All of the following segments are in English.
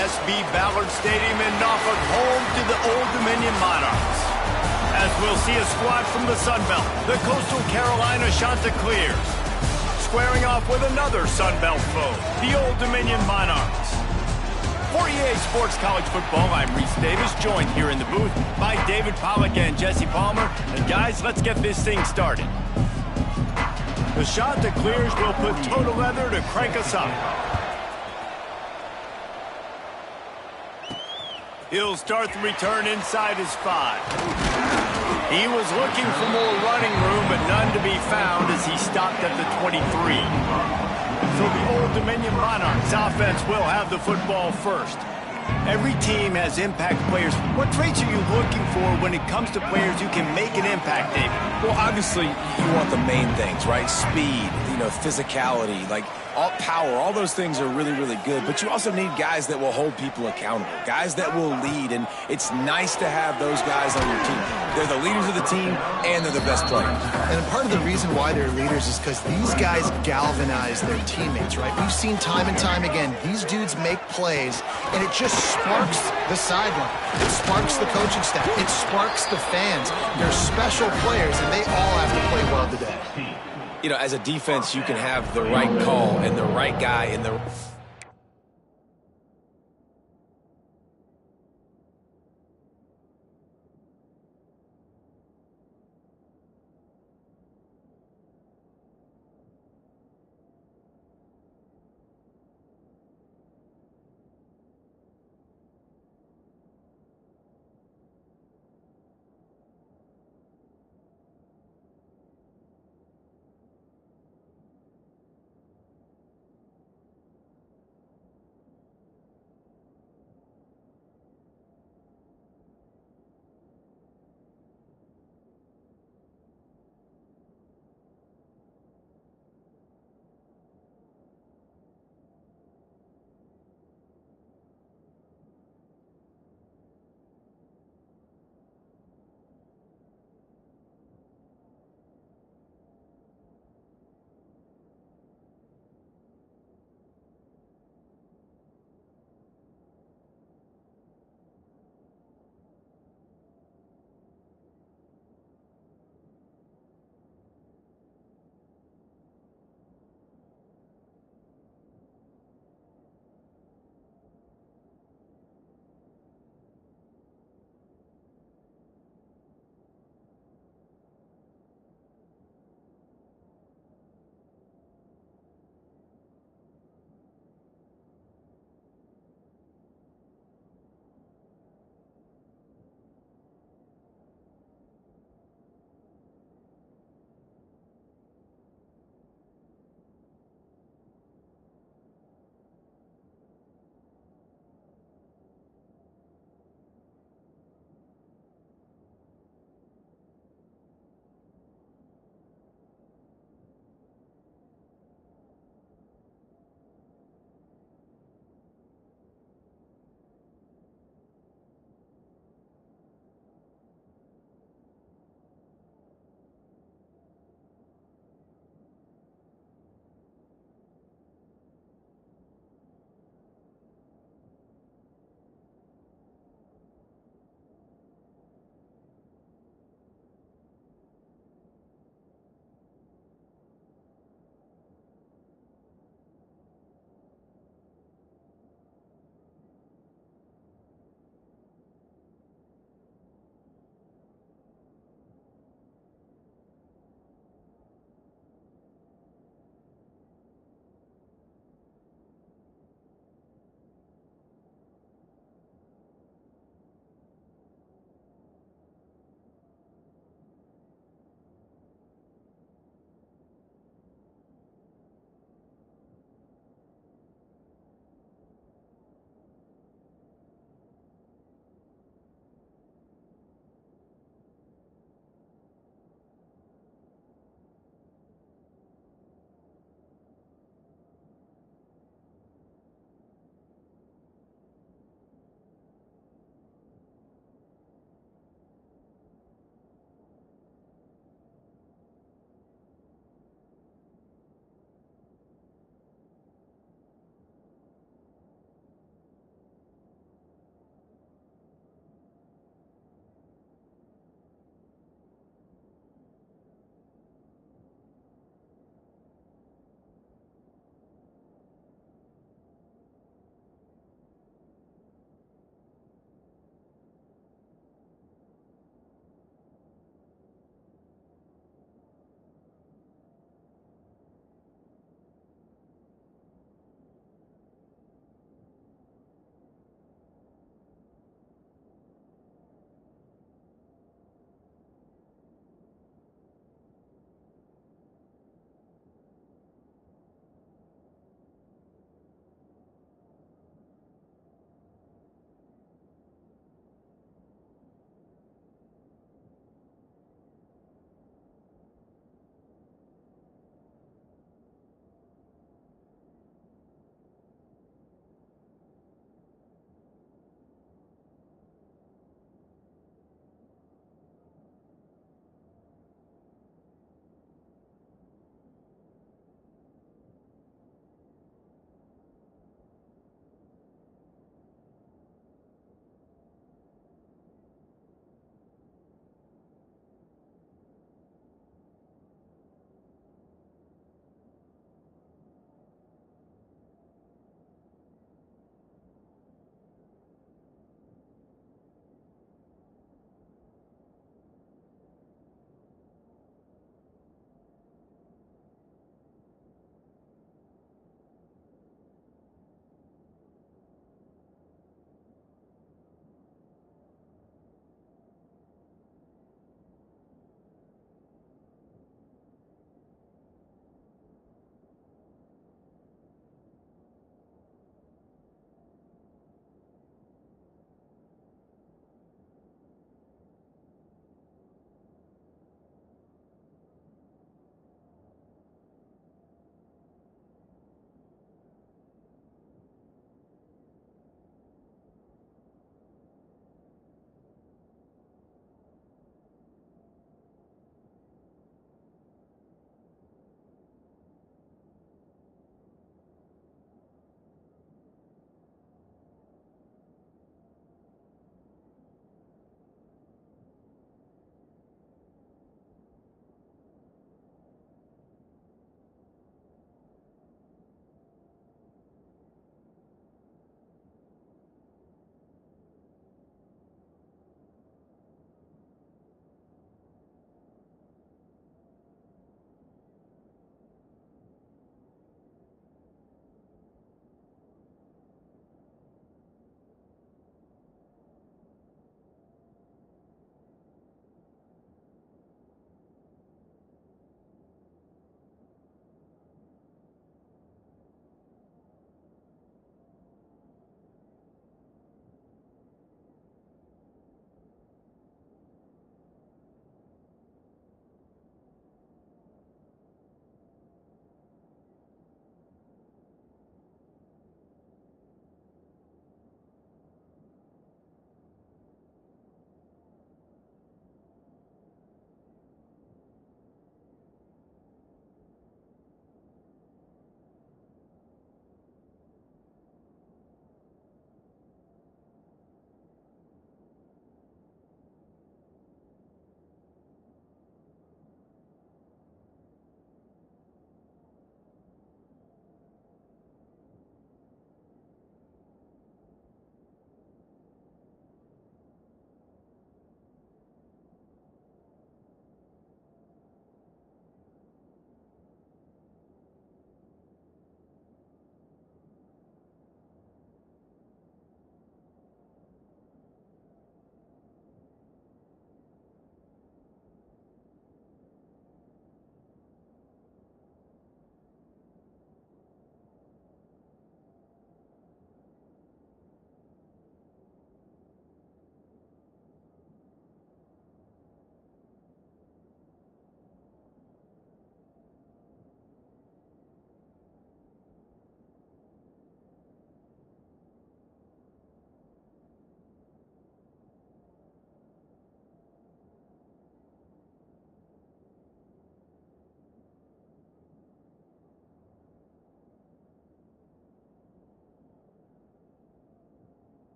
SB Ballard Stadium in Norfolk, home to the Old Dominion Monarchs. As we'll see a squad from the Sun Belt, the Coastal Carolina Chanticleers, squaring off with another Sun Belt foe, the Old Dominion Monarchs. For EA Sports College Football, I'm Reese Davis, joined here in the booth by David Pollack and Jesse Palmer. And guys, let's get this thing started. The Chanticleers will put total leather to crank us up. He'll start the return inside his 5. He was looking for more running room, but none to be found as he stopped at the 23. So the Old Dominion Monarchs offense will have the football first. Every team has impact players. What traits are you looking for when it comes to players who can make an impact, David? Well, obviously, you want the main things, right? Speed, physicality, all power, all those things are really, really good. But you also need guys that will hold people accountable, guys that will lead. And it's nice to have those guys on your team. They're the leaders of the team, and they're the best players. And part of the reason why they're leaders is because these guys galvanize their teammates, right? We've seen time and time again, these dudes make plays, and it just sparks the sideline. It sparks the coaching staff. It sparks the fans. They're special players, and they all have to play well today. As a defense, you can have the right call and the right guy in the...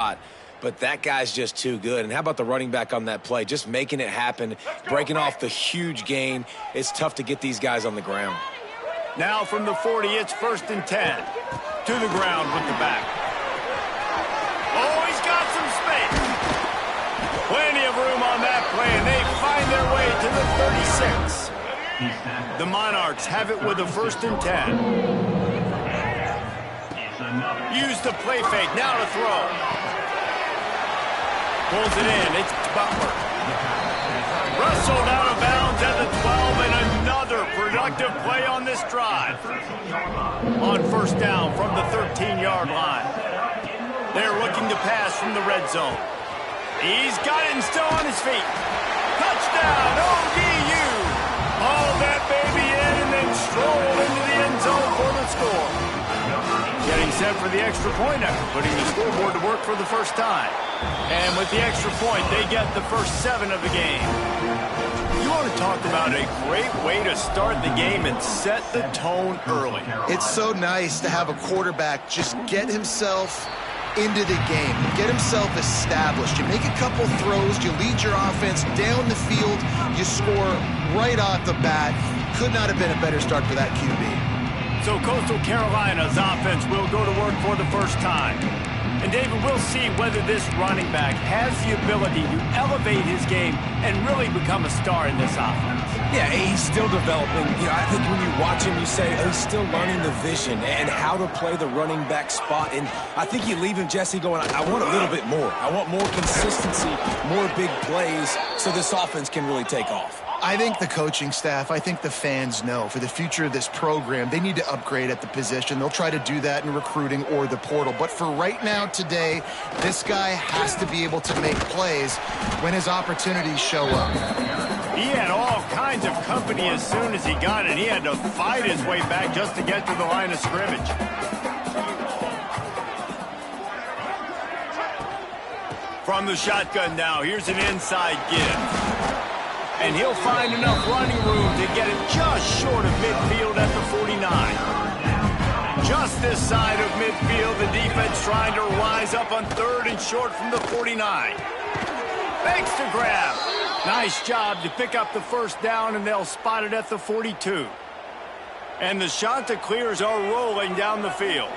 spot. But that guy's just too good. And how about the running back on that play? Just making it happen, breaking off the huge gain. It's tough to get these guys on the ground. Now from the 40, it's 1st and 10. To the ground with the back. Oh, he's got some space. Plenty of room on that play, and they find their way to the 36. The Monarchs have it with a 1st and 10. Use the play fake, now to throw. Pulls it in, it's Butler. Wrestled out of bounds at the 12, and another productive play on this drive. On 1st down from the 13-yard line. They're looking to pass from the red zone. He's got it and still on his feet. Touchdown, ODU! Haul that baby in and then stroll into the end zone for the score. Getting set for the extra point after putting the scoreboard to work for the first time. And with the extra point, they get the first 7 of the game. You want to talk about a great way to start the game and set the tone early. It's so nice to have a quarterback just get himself into the game, get himself established. You make a couple throws, you lead your offense down the field, you score right off the bat. Could not have been a better start for that QB. So Coastal Carolina's offense will go to work for the first time. And David, we'll see whether this running back has the ability to elevate his game and really become a star in this offense. Yeah, he's still developing. You know, I think when you watch him, you say, oh, he's still learning the vision and how to play the running back spot. And I think you leave him, Jesse, going, I want a little bit more. I want more consistency, more big plays so this offense can really take off. I think the coaching staff, I think the fans know for the future of this program, they need to upgrade at the position. They'll try to do that in recruiting or the portal. But for right now, today, this guy has to be able to make plays when his opportunities show up. He had all kinds of company as soon as he got it. He had to fight his way back just to get to the line of scrimmage. From the shotgun now, here's an inside give. And he'll find enough running room to get it just short of midfield at the 49. Just this side of midfield, the defense trying to rise up on 3rd and short from the 49. Makes the grab. Nice job to pick up the first down, and they'll spot it at the 42. And the Chanticleers are rolling down the field.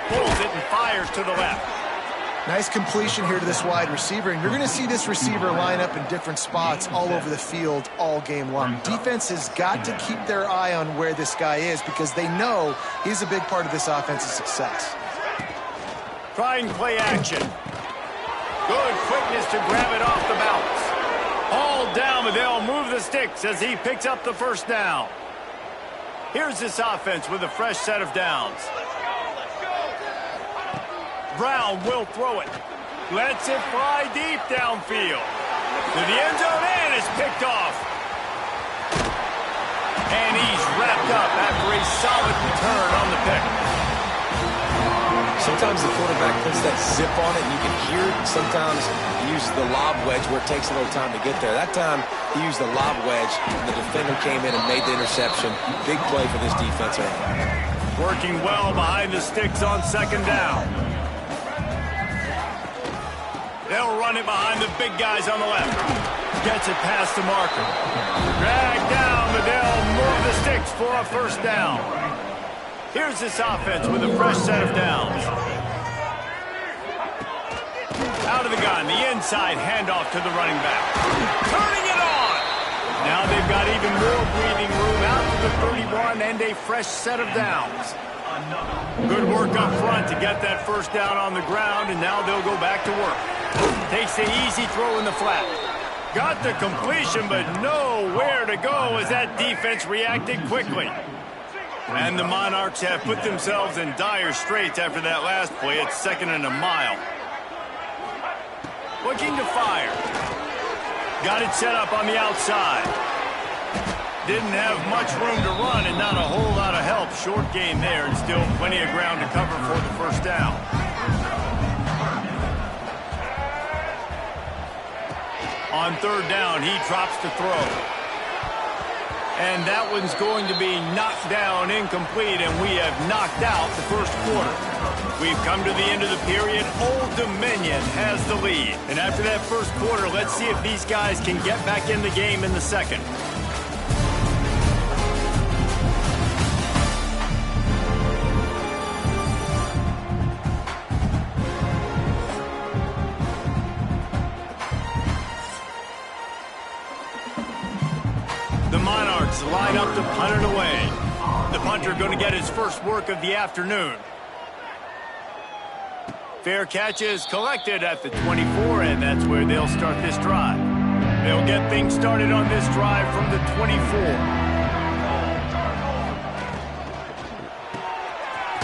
Pulls it and fires to the left. Nice completion here to this wide receiver, and you're going to see this receiver line up in different spots all over the field all game long. Defense has got to keep their eye on where this guy is because they know he's a big part of this offense's success. Trying play action. Good quickness to grab it off the bounce. All down, but they'll move the sticks as he picks up the first down. Here's this offense with a fresh set of downs. Brown will throw it. Lets it fly deep downfield. To the end zone, and it's picked off. And he's wrapped up after a solid return on the pick. Sometimes the quarterback puts that zip on it and you can hear it. Sometimes he uses the lob wedge where it takes a little time to get there. That time he used the lob wedge and the defender came in and made the interception. Big play for this defense. Working well behind the sticks on 2nd down. They'll run it behind the big guys on the left. Gets it past the marker. Dragged down, but they'll move the sticks for a first down. Here's this offense with a fresh set of downs. Out of the gun, the inside handoff to the running back. Turning it on! Now they've got even more breathing room out to the 31 and a fresh set of downs. Good work up front to get that first down on the ground, and now they'll go back to work. Takes the easy throw in the flat. Got the completion, but nowhere to go as that defense reacted quickly. And the Monarchs have put themselves in dire straits after that last play. It's 2nd and a mile. Looking to fire. Got it set up on the outside. Didn't have much room to run and not a whole lot of help. Short game there and still plenty of ground to cover for the first down. On 3rd down, he drops to throw. And that one's going to be knocked down incomplete, and we have knocked out the first quarter. We've come to the end of the period. Old Dominion has the lead. And after that first quarter, let's see if these guys can get back in the game in the second. The Monarchs line up to punt it away. The punter going to get his first work of the afternoon. Fair catch is collected at the 24, and that's where they'll start this drive. They'll get things started on this drive from the 24.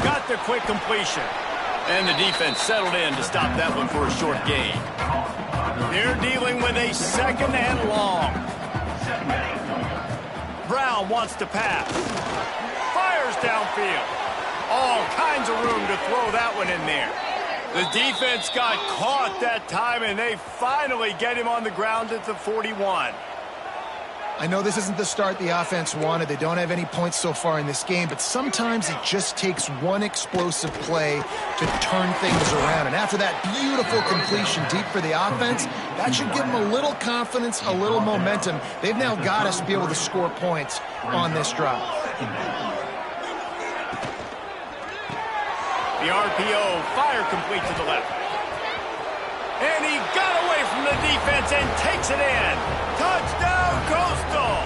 Got the quick completion. And the defense settled in to stop that one for a short gain. They're dealing with a second and long. Brown wants to pass. Fires downfield. All kinds of room to throw that one in there. The defense got caught that time, and they finally get him on the ground at the 41. I know this isn't the start the offense wanted. They don't have any points so far in this game, but sometimes it just takes one explosive play to turn things around. And after that beautiful completion deep for the offense, that should give them a little confidence, a little momentum. They've now got us to be able to score points on this drive. The RPO, fire complete to the left. And he got away from the defense and takes it in. Touchdown, Coastal!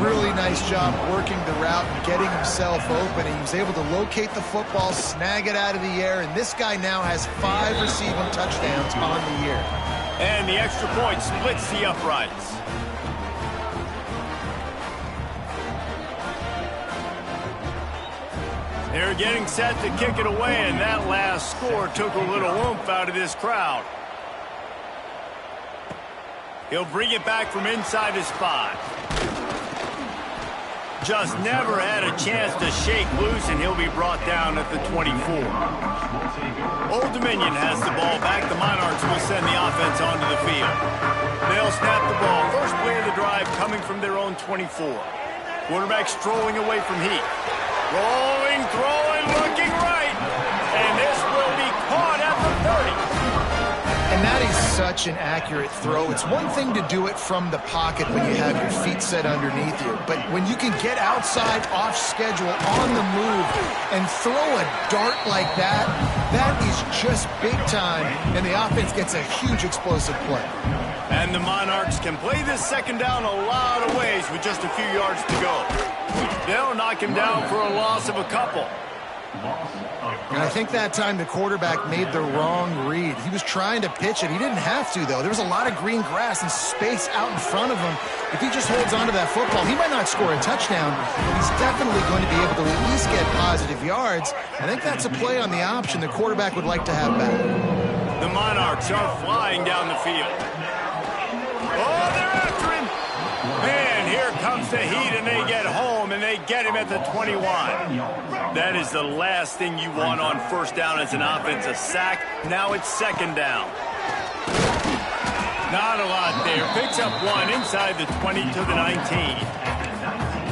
Really nice job working the route and getting himself open. He was able to locate the football, snag it out of the air, and this guy now has 5 receiving touchdowns on the year. And the extra point splits the uprights. They're getting set to kick it away, and that last score took a little oomph out of this crowd. He'll bring it back from inside his spot. Just never had a chance to shake loose, and he'll be brought down at the 24. Old Dominion has the ball back. The Monarchs will send the offense onto the field. They'll snap the ball. First play of the drive coming from their own 24. Quarterback strolling away from Heat. Rolling, throwing, looking right. And this will be caught at the 30. And that is such an accurate throw. It's one thing to do it from the pocket when you have your feet set underneath you. But when you can get outside, off schedule, on the move, and throw a dart like that, that is just big time. And the offense gets a huge explosive play. And the Monarchs can play this second down a lot of ways with just a few yards to go. They'll knock him down for a loss of a couple. And I think that time the quarterback made the wrong read. He was trying to pitch it. He didn't have to, though. There was a lot of green grass and space out in front of him. If he just holds onto that football, he might not score a touchdown, but he's definitely going to be able to at least get positive yards. I think that's a play on the option the quarterback would like to have back. The Monarchs are flying down the field. Oh, they're after him. Man, here comes the Heat, and they get home, and they get him at the 21. That is the last thing you want on first down as an offense, a sack. Now it's second down. Not a lot there. Picks up one inside the 20 to the 19.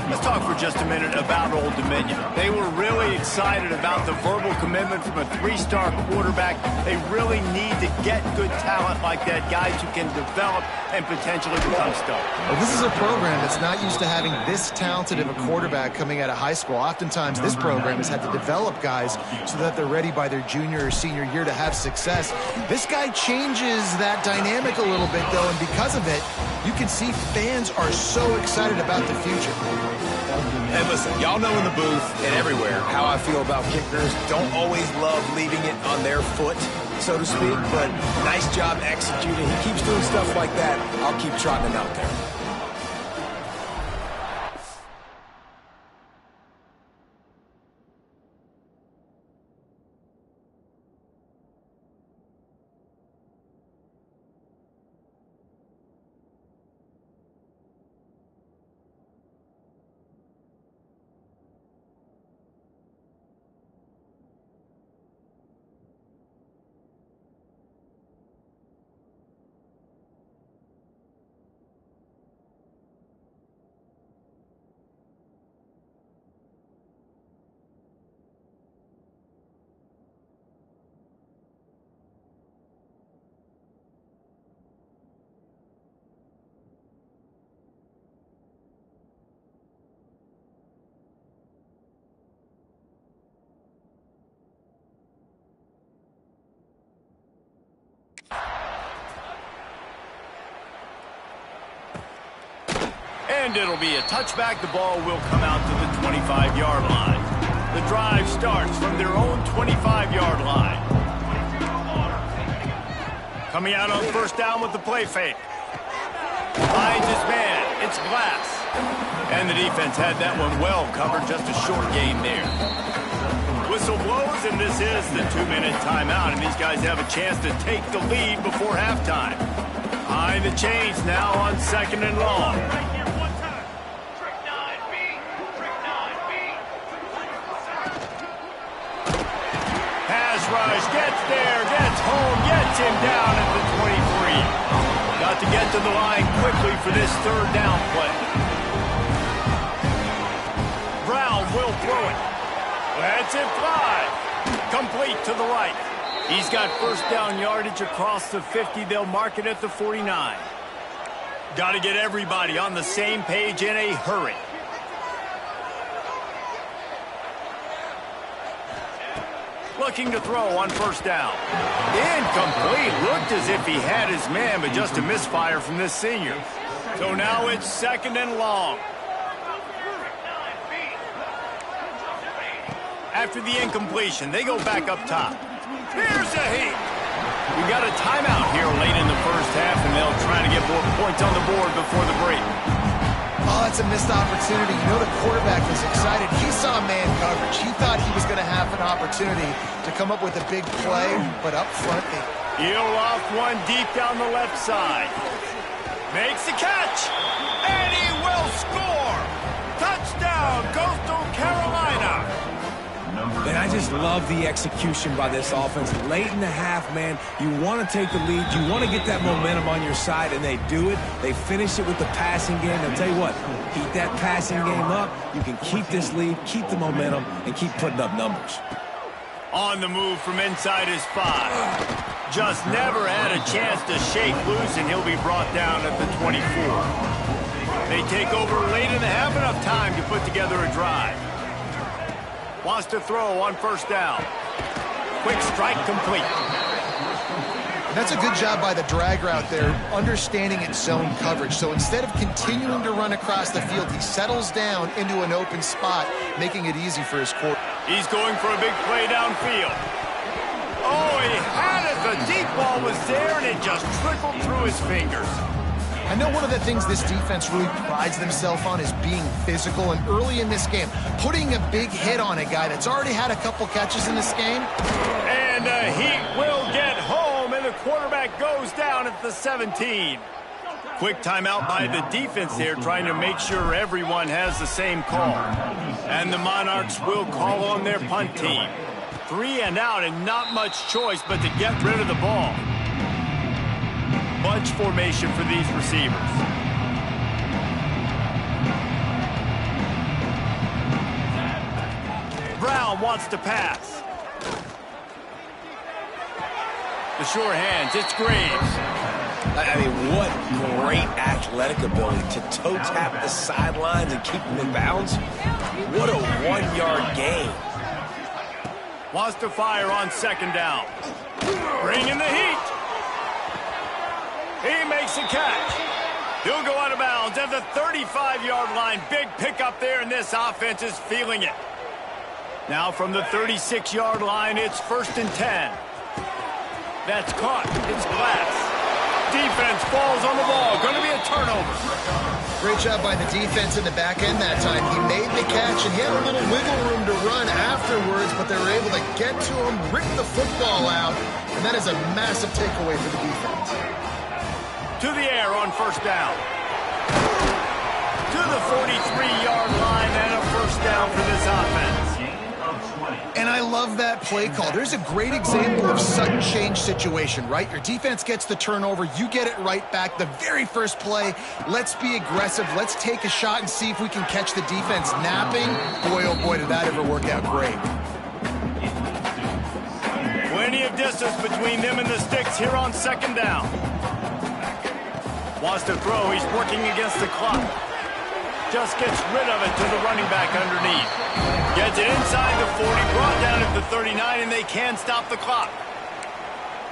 Let's talk for just a minute about Old Dominion. They were really excited about the verbal commitment from a 3-star quarterback. They really need to get good talent like that, guys who can develop and potentially become stars. Well, this is a program that's not used to having this talented of a quarterback coming out of high school. Oftentimes, this program has had to develop guys so that they're ready by their junior or senior year to have success. This guy changes that dynamic a little bit, though, and because of it, you can see fans are so excited about the future. And listen, y'all know in the booth and everywhere how I feel about kickers. Don't always love leaving it on their foot, so to speak, but nice job executing. He keeps doing stuff like that. I'll keep trotting him out there. And it'll be a touchback. The ball will come out to the 25-yard line. The drive starts from their own 25-yard line. Coming out on first down with the play fake. Finds his man. It's Glass. And the defense had that one well covered. Just a short game there. Whistle blows, and this is the 2-minute timeout. And these guys have a chance to take the lead before halftime. Behind the chains now on 2nd and long. Pass rush, gets there, gets home, gets him down at the 23. Got to get to the line quickly for this 3rd down play. Brown will throw it. Lets it fly. Complete to the right. He's got first down yardage across the 50. They'll mark it at the 49. Got to get everybody on the same page in a hurry. Looking to throw on first down. Incomplete. Looked as if he had his man, but just a misfire from this senior. So now it's 2nd and long. After the incompletion, they go back up top. Here's a heat. We got a timeout here late in the first half, and they'll try to get more points on the board before the break. Oh, that's a missed opportunity. You know the quarterback was excited. He saw man coverage. He thought he was going to have an opportunity to come up with a big play, but up front, He'll off one deep down the left side. Makes the catch, and he will score. Touchdown, Coastal Carolina. And I just love the execution by this offense. Late in the half, man, you want to take the lead. You want to get that momentum on your side, and they do it. They finish it with the passing game. I'll tell you what, keep that passing game up. You can keep this lead, keep the momentum, and keep putting up numbers. On the move from inside his 5. Just never had a chance to shake loose, and he'll be brought down at the 24. They take over late in the half, enough time to put together a drive. Wants to throw on first down. Quick strike complete. That's a good job by the drag route there, understanding its zone coverage. So instead of continuing to run across the field, he settles down into an open spot, making it easy for his quarterback. He's going for a big play downfield. Oh, he had it. The deep ball was there, and it just trickled through his fingers. I know one of the things this defense really prides themselves on is being physical, and early in this game, putting a big hit on a guy that's already had a couple catches in this game. And the Heat will get home, and the quarterback goes down at the 17. Quick timeout by the defense there, trying to make sure everyone has the same call. And the Monarchs will call on their punt team. 3 and out, and not much choice but to get rid of the ball. Bunch formation for these receivers. Brown wants to pass. The sure hands, it's Graves. I mean, what great athletic ability to toe tap the sidelines and keep them in bounds. What a 1-yard gain. Wants to fire on second down. Bringing the heat. He makes a catch. He'll go out of bounds at the 35-yard line. Big pickup there, and this offense is feeling it. Now from the 36-yard line, it's 1st and 10. That's caught. It's Glass. Defense falls on the ball. Going to be a turnover. Great job by the defense in the back end that time. He made the catch, and he had a little wiggle room to run afterwards, but they were able to get to him, rip the football out, and that is a massive takeaway for the defense. To the air on first down. To the 43-yard line, and a first down for this offense. And I love that play call. There's a great example of sudden change situation, right? Your defense gets the turnover, you get it right back. The very first play, let's be aggressive. Let's take a shot and see if we can catch the defense napping. Boy, oh boy, did that ever work out great. Plenty of distance between them and the sticks here on second down. Wants to throw, he's working against the clock. Just gets rid of it to the running back underneath. Gets it inside the 40, brought down at the 39, and they can stop the clock.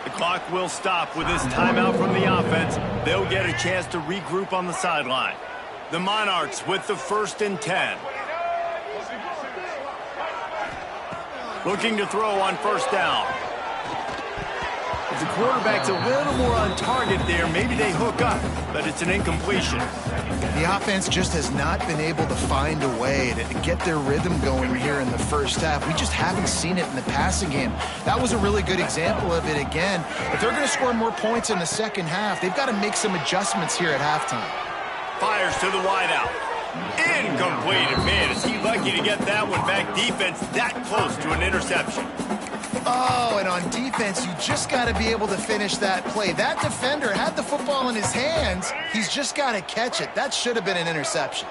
The clock will stop with this timeout from the offense. They'll get a chance to regroup on the sideline. The Monarchs with the 1st and 10. Looking to throw on 1st down. If the quarterback's a little more on target there, maybe they hook up, but it's an incompletion. The offense just has not been able to find a way to get their rhythm going here in the first half. We just haven't seen it in the passing game. That was a really good example of it again. If they're going to score more points in the second half, they've got to make some adjustments here at halftime. Fires to the wideout. Incomplete. Man, is he lucky to get that one back. Defense that close to an interception. Oh, and on defense, you just got to be able to finish that play. That defender had the football in his hands. He's just got to catch it. That should have been an interception.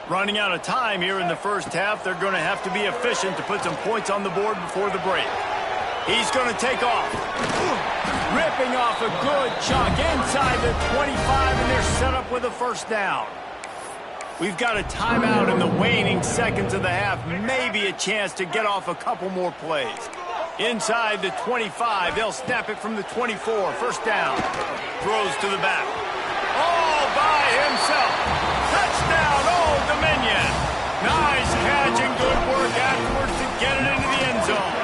Running out of time here in the first half. They're going to have to be efficient to put some points on the board before the break. He's going to take off. Ripping off a good chunk inside the 25, and they're set up with a 1st down. We've got a timeout in the waning seconds of the half. Maybe a chance to get off a couple more plays. Inside the 25, they'll snap it from the 24. 1st down. Throws to the back. All by himself. Touchdown, Old Dominion. Nice catch and good work afterwards to get it into the end zone.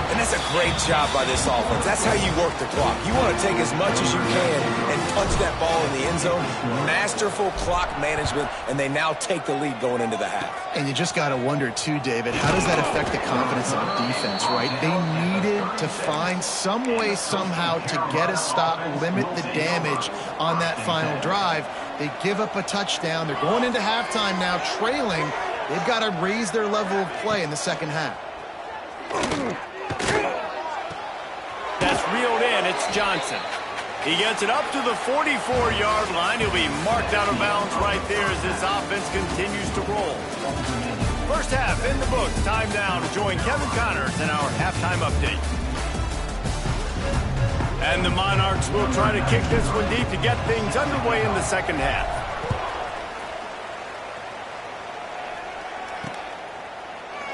And that's a great job by this offense. That's how you work the clock. You want to take as much as you can and punch that ball in the end zone. Masterful clock management, and they now take the lead going into the half. And you just got to wonder, too, David, how does that affect the confidence of the defense, right? They needed to find some way, somehow, to get a stop, limit the damage on that final drive. They give up a touchdown. They're going into halftime now, trailing. They've got to raise their level of play in the second half. That's reeled in. It's Johnson. He gets it up to the 44-yard line. He'll be marked out of bounds right there as this offense continues to roll. First half in the books. Time now to join Kevin Connors in our halftime update. And the Monarchs will try to kick this one deep to get things underway in the second half.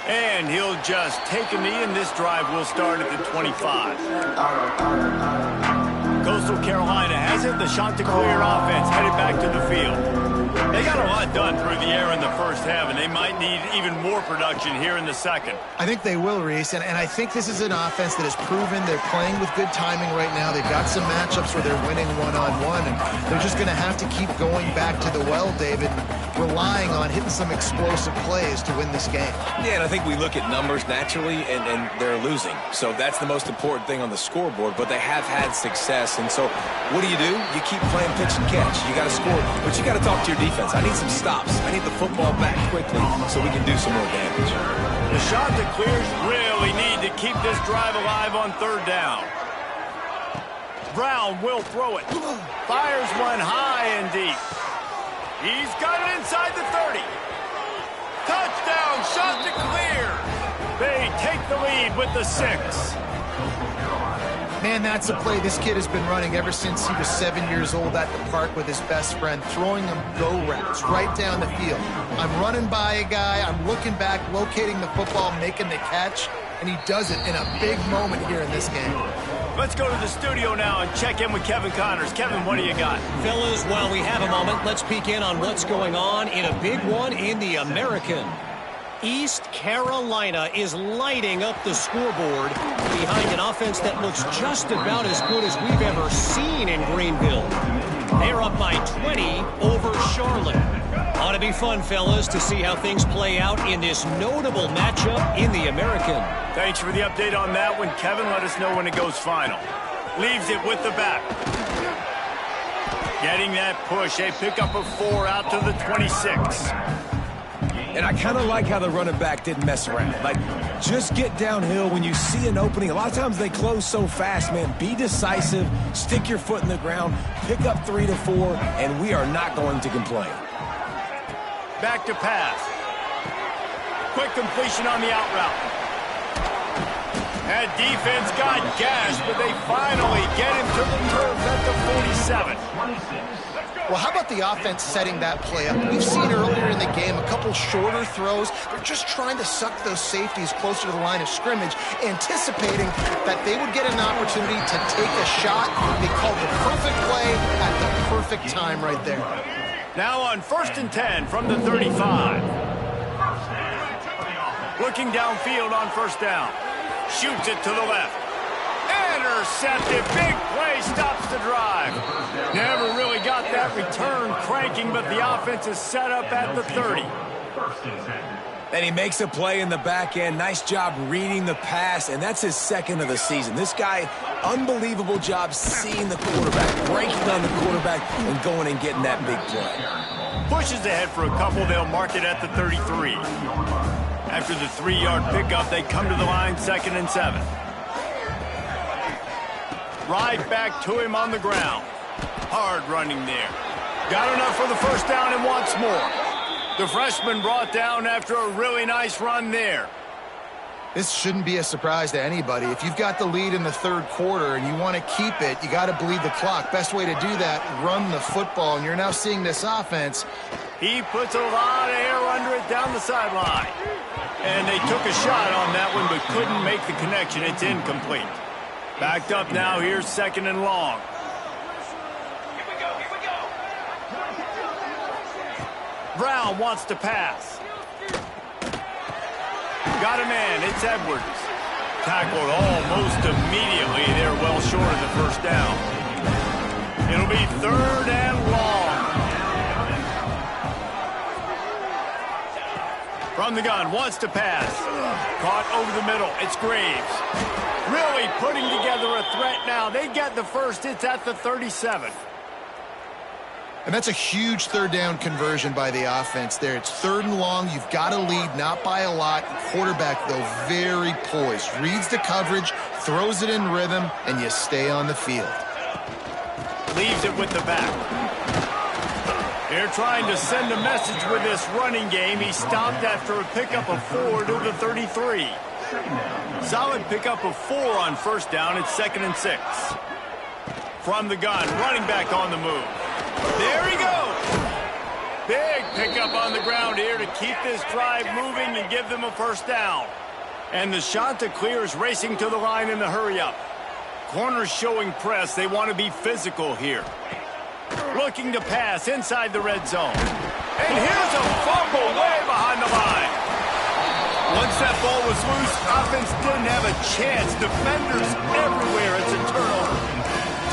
And he'll just take a knee, and this drive will start at the 25. Coastal Carolina has it. The Chanticleer offense headed back to the field. They got a lot done through the air in the first half, and they might need even more production here in the second. I think they will, Reese, and I think this is an offense that has proven they're playing with good timing right now. They've got some matchups where they're winning one-on-one, and they're just going to have to keep going back to the well, David, relying on hitting some explosive plays to win this game. Yeah, and I think we look at numbers naturally, and they're losing. So that's the most important thing on the scoreboard, but they have had success. And so what do? You keep playing pitch and catch. You got to score, but you got to talk to your defense. I need some stops. I need the football back quickly so we can do some more damage. The Chanticleers really need to keep this drive alive on 3rd down. Brown will throw it. Fires one high and deep. He's got it inside the 30. Touchdown, Chanticleer. They take the lead with the 6. Man, that's a play this kid has been running ever since he was 7 years old at the park with his best friend, throwing him go routes right down the field. I'm running by a guy, I'm looking back, locating the football, making the catch, and he does it in a big moment here in this game. Let's go to the studio now and check in with Kevin Connors. Kevin, what do you got? Fellas, while we have a moment, let's peek in on what's going on in a big one in the American. East Carolina is lighting up the scoreboard behind an offense that looks just about as good as we've ever seen in Greenville. They're up by 20 over Charlotte. Ought to be fun, fellas, to see how things play out in this notable matchup in the American. Thanks for the update on that one, Kevin. Let us know when it goes final. Leaves it with the back. Getting that push. A pickup of 4 out to the 26. And I kind of like how the running back didn't mess around. Like, just get downhill when you see an opening. A lot of times they close so fast, man. Be decisive, stick your foot in the ground, pick up 3 to 4, and we are not going to complain. Back to pass. Quick completion on the out route. That defense got gashed, but they finally get him to the turf at the 47. Well, how about the offense setting that play up? We've seen earlier in the game a couple shorter throws. They're just trying to suck those safeties closer to the line of scrimmage, anticipating that they would get an opportunity to take a shot. They called the perfect play at the perfect time right there. Now on 1st and 10 from the 35. Looking downfield on 1st down. Shoots it to the left. Intercepted. Big play stops the drive. Never really got that return cranking, but the offense is set up at the 30. And he makes a play in the back end. Nice job reading the pass, and that's his 2nd of the season. This guy, unbelievable job seeing the quarterback, breaking on the quarterback, and going and getting that big play. Pushes ahead for a couple. They'll mark it at the 33. After the 3-yard pickup, they come to the line 2nd and 7. Right back to him on the ground. Hard running there. Got enough for the 1st down and wants more. The freshman brought down after a really nice run there. This shouldn't be a surprise to anybody. If you've got the lead in the 3rd quarter and you want to keep it, you got to bleed the clock. Best way to do that, run the football. And you're now seeing this offense. He puts a lot of air under it down the sideline. And they took a shot on that one but couldn't make the connection. It's incomplete. Backed up now. Here's 2nd and long. Brown wants to pass. Got a man. It's Edwards. Tackled almost immediately. They're well short of the 1st down. It'll be 3rd and long. From the gun. Wants to pass. Caught over the middle. It's Graves. Really putting together a threat now. They get the 1st. It's at the 37. And that's a huge 3rd down conversion by the offense there. It's 3rd and long. You've got to lead, not by a lot. Quarterback, though, very poised. Reads the coverage, throws it in rhythm, and you stay on the field. Leaves it with the back. They're trying to send a message with this running game. He stopped after a pickup of 4 to the 33. Solid pickup of 4 on 1st down. It's 2nd and 6. From the gun, running back on the move. There he goes. Big pickup on the ground here to keep this drive moving and give them a 1st down. And the Chanticleer is racing to the line in the hurry-up. Corners showing press. They want to be physical here. Looking to pass inside the red zone. And here's a fumble way behind the line. Once that ball was loose, offense didn't have a chance. Defenders everywhere. It's a turnover.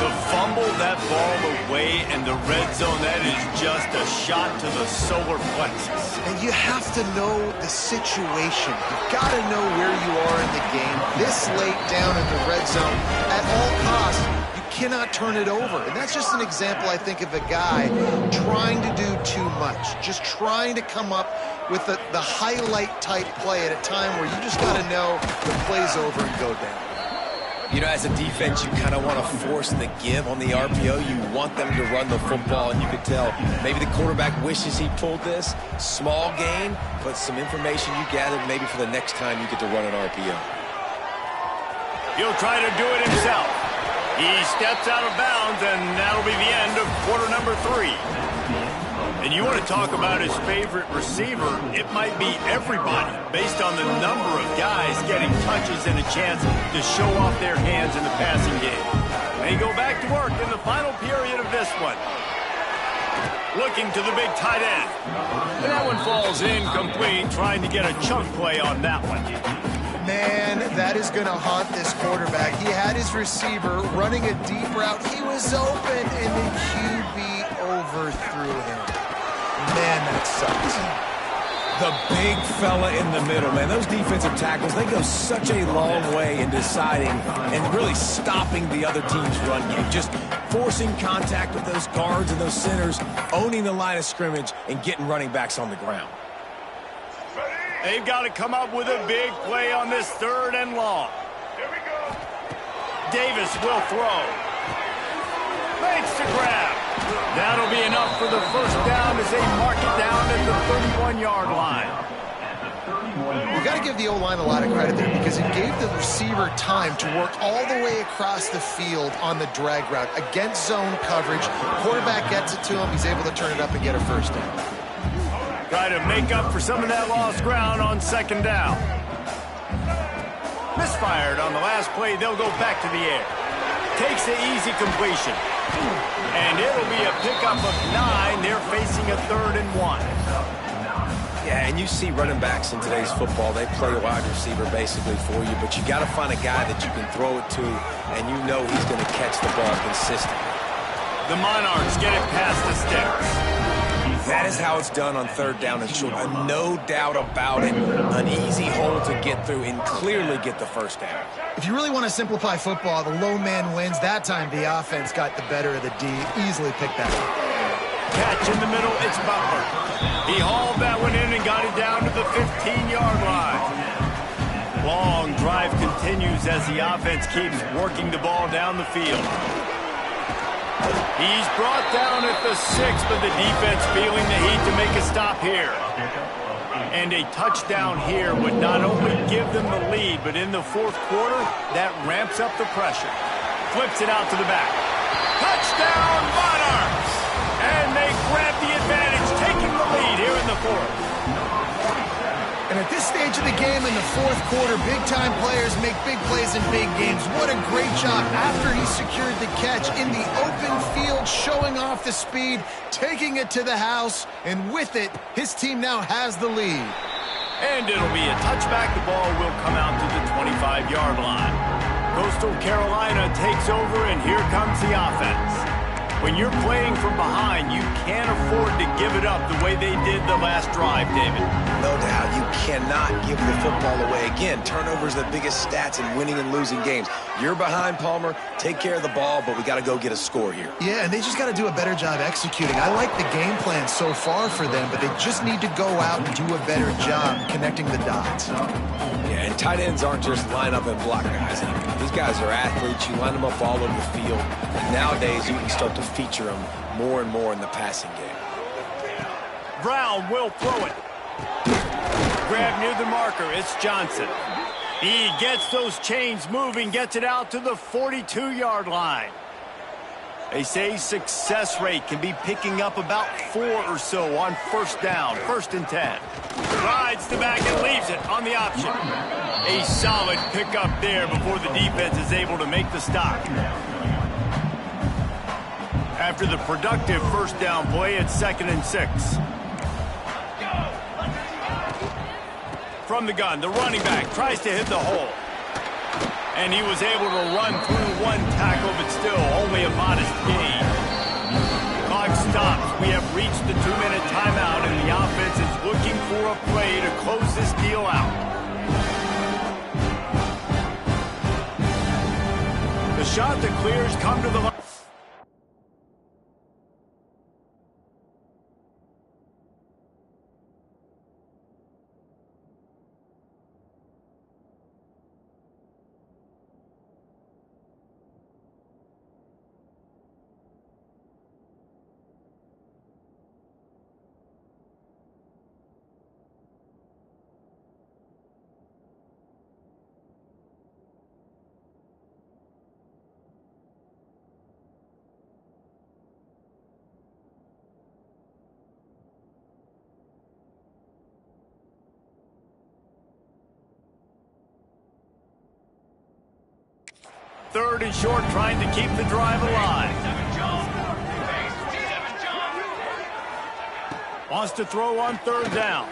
To fumble that ball away in the red zone, that is just a shot to the solar plexus. And you have to know the situation. You've got to know where you are in the game. This late down in the red zone, at all costs, you cannot turn it over. And that's just an example, I think, of a guy trying to do too much. Just trying to come up with the highlight-type play at a time where you just got to know the play's over and go down. You know, as a defense, you kind of want to force the give on the RPO. You want them to run the football, and you could tell maybe the quarterback wishes he pulled this. Small gain, but some information you gathered maybe for the next time you get to run an RPO. He'll try to do it himself. He steps out of bounds, and that'll be the end of quarter number 3. And you want to talk about his favorite receiver, it might be everybody based on the number of guys getting touches and a chance to show off their hands in the passing game. They go back to work in the final period of this one. Looking to the big tight end. And that one falls incomplete, trying to get a chunk play on that one. Man, that is going to haunt this quarterback. He had his receiver running a deep route. He was open, and the QB overthrew him. Man, that sucks. The big fella in the middle, man. Those defensive tackles, they go such a long way in deciding and really stopping the other team's run game. Just forcing contact with those guards and those centers, owning the line of scrimmage, and getting running backs on the ground. They've got to come up with a big play on this 3rd and long. Here we go. Davis will throw. Makes the grab. That'll be enough for the 1st down as they mark it down at the 31-yard line. You got to give the O-line a lot of credit there because it gave the receiver time to work all the way across the field on the drag route against zone coverage. Quarterback gets it to him. He's able to turn it up and get a 1st down. Try to make up for some of that lost ground on 2nd down. Misfired on the last play. They'll go back to the air. Takes the easy completion. And it'll be a pickup of 9. They're facing a 3rd and 1. Yeah, and you see running backs in today's football, they play wide receiver basically for you, but you got to find a guy that you can throw it to, and you know he's going to catch the ball consistently. The Monarchs get it past the sticks. That is how it's done on 3rd down and short. No doubt about it. An easy hole to get through and clearly get the 1st down. If you really want to simplify football, the low man wins. That time the offense got the better of the D. Easily picked that up. Catch in the middle, it's Butler. He hauled that one in and got it down to the 15-yard line. Long drive continues as the offense keeps working the ball down the field. He's brought down at the 6, but the defense feeling the heat to make a stop here. And a touchdown here would not only give them the lead, but in the 4th quarter, that ramps up the pressure. Flips it out to the back. Touchdown, Monarchs! And they grab the advantage, taking the lead here in the 4th. And at this stage of the game in the 4th quarter, big-time players make big plays in big games. What a great job after he secured the catch in the open field, showing off the speed, taking it to the house, and with it, his team now has the lead. And it'll be a touchback. The ball will come out to the 25-yard line. Coastal Carolina takes over, and here comes the offense. When you're playing from behind, you can't afford to give it up the way they did the last drive, David. No doubt. You cannot give the football away. Again, turnovers are the biggest stats in winning and losing games. You're behind, Palmer. Take care of the ball, but we got to go get a score here. Yeah, and they just got to do a better job executing. I like the game plan so far for them, but they just need to go out and do a better job connecting the dots. Yeah, and tight ends aren't just line up and block guys anymore. These guys are athletes. You line them up all over the field. And nowadays, you can start to feature them more and more in the passing game. Brown will throw it. Grab near the marker. It's Johnson. He gets those chains moving, gets it out to the 42-yard line. They say success rate can be picking up about 4 or so on 1st down, 1st and 10. Rides the back and leaves it on the option. A solid pickup there before the defense is able to make the stop. After the productive 1st down play, it's 2nd and 6. From the gun, the running back tries to hit the hole. And he was able to run through 1 tackle, but still only a modest gain. Clock stops. We have reached the 2-minute timeout, and the offense is looking for a play to close this deal out. The shot that clears come to the line. Third and short, trying to keep the drive alive. Wants to throw on 3rd down.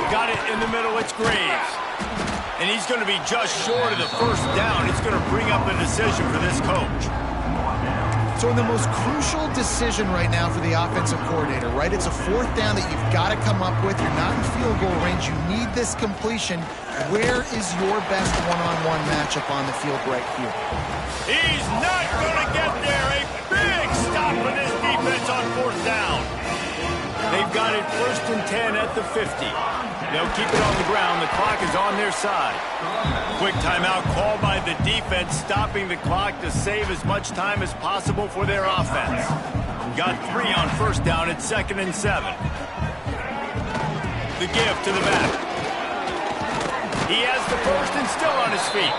Got it in the middle, it's Graves. And he's going to be just short of the 1st down. It's going to bring up a decision for this coach. So in the most crucial decision right now for the offensive coordinator, right? It's a 4th down that you've got to come up with. You're not in field goal range. You need this completion. Where is your best one-on-one matchup on the field right here? He's not going to get there. A big stop for this defense on 4th down. They've got it 1st and 10 at the 50. They'll keep it on the ground. The clock is on their side. Quick timeout called by the defense, stopping the clock to save as much time as possible for their offense. Got 3 on 1st down at 2nd and 7. The give to the back. He has the 1st and still on his feet.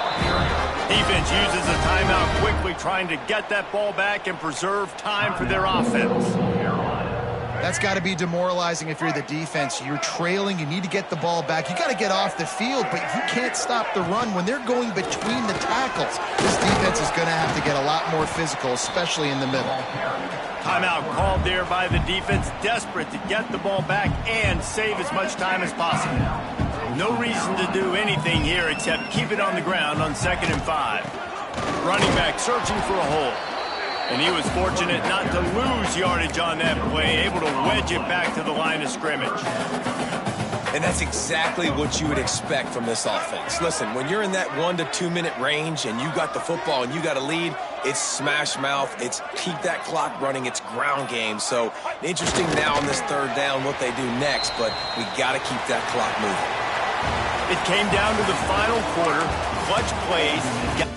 Defense uses a timeout quickly, trying to get that ball back and preserve time for their offense. That's got to be demoralizing if you're the defense. You're trailing. You need to get the ball back. You got to get off the field, but you can't stop the run when they're going between the tackles. This defense is going to have to get a lot more physical, especially in the middle. Timeout called there by the defense, desperate to get the ball back and save as much time as possible. No reason to do anything here except keep it on the ground on 2nd and 5. Running back searching for a hole. And he was fortunate not to lose yardage on that play, able to wedge it back to the line of scrimmage. And that's exactly what you would expect from this offense. Listen, when you're in that 1 to 2 minute range and you got the football and you got a lead, it's smash mouth, it's keep that clock running, it's ground game. So interesting now on this 3rd down what they do next, but we got to keep that clock moving. It came down to the final quarter, clutch plays.